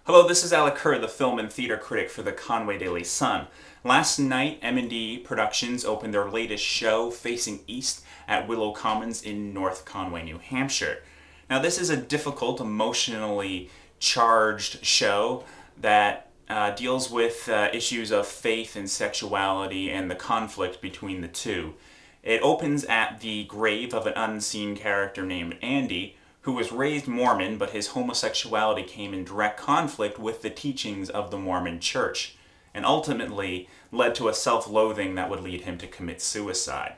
Hello, this is Alec Kerr, the film and theater critic for the Conway Daily Sun. Last night, M&D Productions opened their latest show, Facing East, at Willow Commons in North Conway, New Hampshire. Now, this is a difficult, emotionally charged show that deals with issues of faith and sexuality and the conflict between the two. It opens at the grave of an unseen character named Andy, who was raised Mormon, but his homosexuality came in direct conflict with the teachings of the Mormon Church, and ultimately led to a self-loathing that would lead him to commit suicide.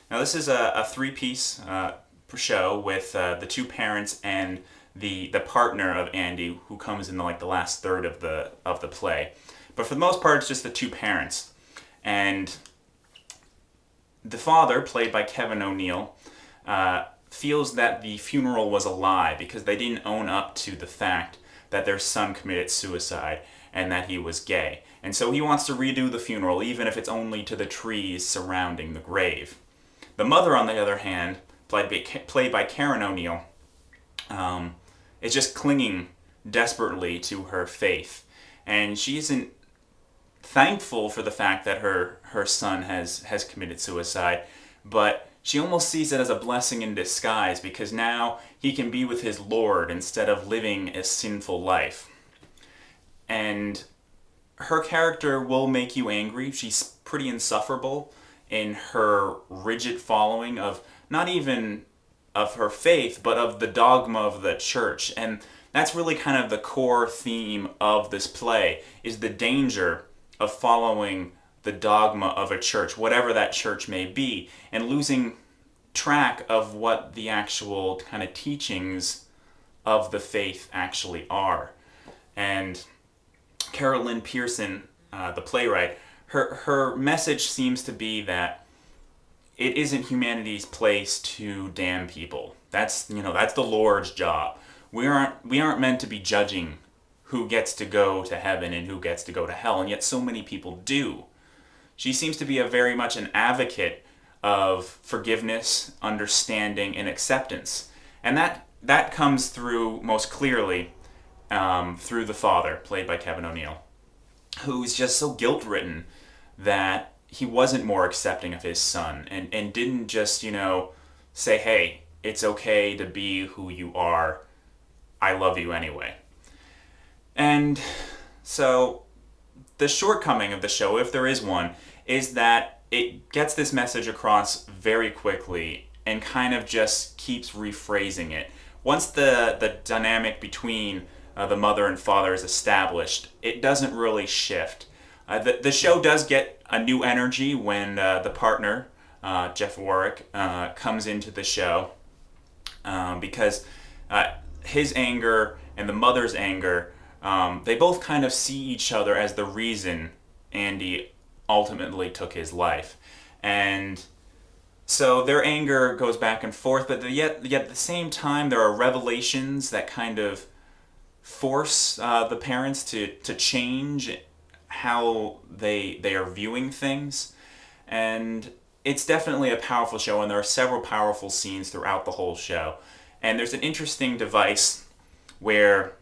Now, this is a three-piece show with the two parents and the partner of Andy, who comes in the last third of the play. But for the most part, it's just the two parents. And the father, played by Kevin O'Neill, feels that the funeral was a lie because they didn't own up to the fact that their son committed suicide and that he was gay. And so he wants to redo the funeral, even if it's only to the trees surrounding the grave. The mother, on the other hand, played by Karen O'Neill, is just clinging desperately to her faith. And she isn't thankful for the fact that her son has committed suicide, but she almost sees it as a blessing in disguise because now he can be with his Lord instead of living a sinful life. And her character will make you angry. She's pretty insufferable in her rigid following of not even of her faith, but of the dogma of the church. And that's really kind of the core theme of this play, is the danger of following the dogma of a church, whatever that church may be, and losing track of what the actual kind of teachings of the faith actually are. And Carol Lynn Pearson, the playwright, her message seems to be that it isn't humanity's place to damn people. That's the Lord's job. We aren't meant to be judging who gets to go to heaven and who gets to go to hell, and yet so many people do. She seems to be very much an advocate of forgiveness, understanding, and acceptance. And that comes through most clearly through the father, played by Kevin O'Neill, who's just so guilt-ridden that he wasn't more accepting of his son and didn't just, say, hey, it's okay to be who you are. I love you anyway. And so the shortcoming of the show, if there is one, is that it gets this message across very quickly and kind of just keeps rephrasing it. Once the dynamic between the mother and father is established, it doesn't really shift. The show does get a new energy when the partner, Jeff Warwick, comes into the show because his anger and the mother's anger, they both kind of see each other as the reason Andy ultimately took his life. And so their anger goes back and forth, but yet at the same time there are revelations that kind of force the parents to change how they are viewing things. And it's definitely a powerful show, and there are several powerful scenes throughout the whole show. And there's an interesting device where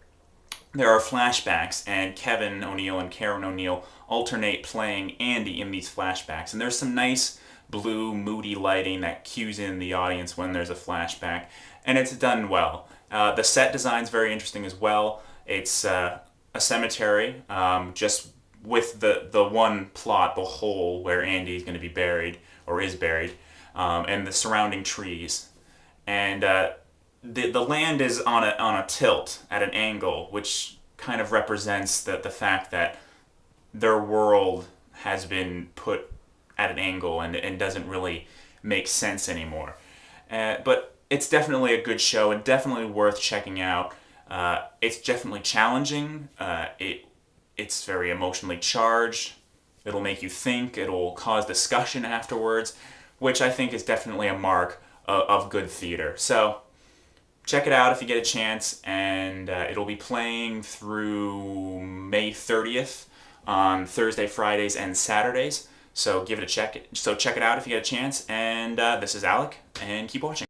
there are flashbacks, and Kevin O'Neill and Karen O'Neill alternate playing Andy in these flashbacks. And there's some nice blue, moody lighting that cues in the audience when there's a flashback, and it's done well. The set design's very interesting as well. It's a cemetery, just with the one plot, the hole where Andy's going to be buried, or is buried, and the surrounding trees. And the land is on a tilt at an angle, which kind of represents the fact that their world has been put at an angle and doesn't really make sense anymore. But it's definitely a good show and definitely worth checking out. It's definitely challenging. It's very emotionally charged. It'll make you think. It'll cause discussion afterwards, which I think is definitely a mark of good theater. So check it out if you get a chance, and it'll be playing through May 30th on Thursday, Fridays, and Saturdays. So give it a check. So check it out if you get a chance. And this is Alec, and keep watching.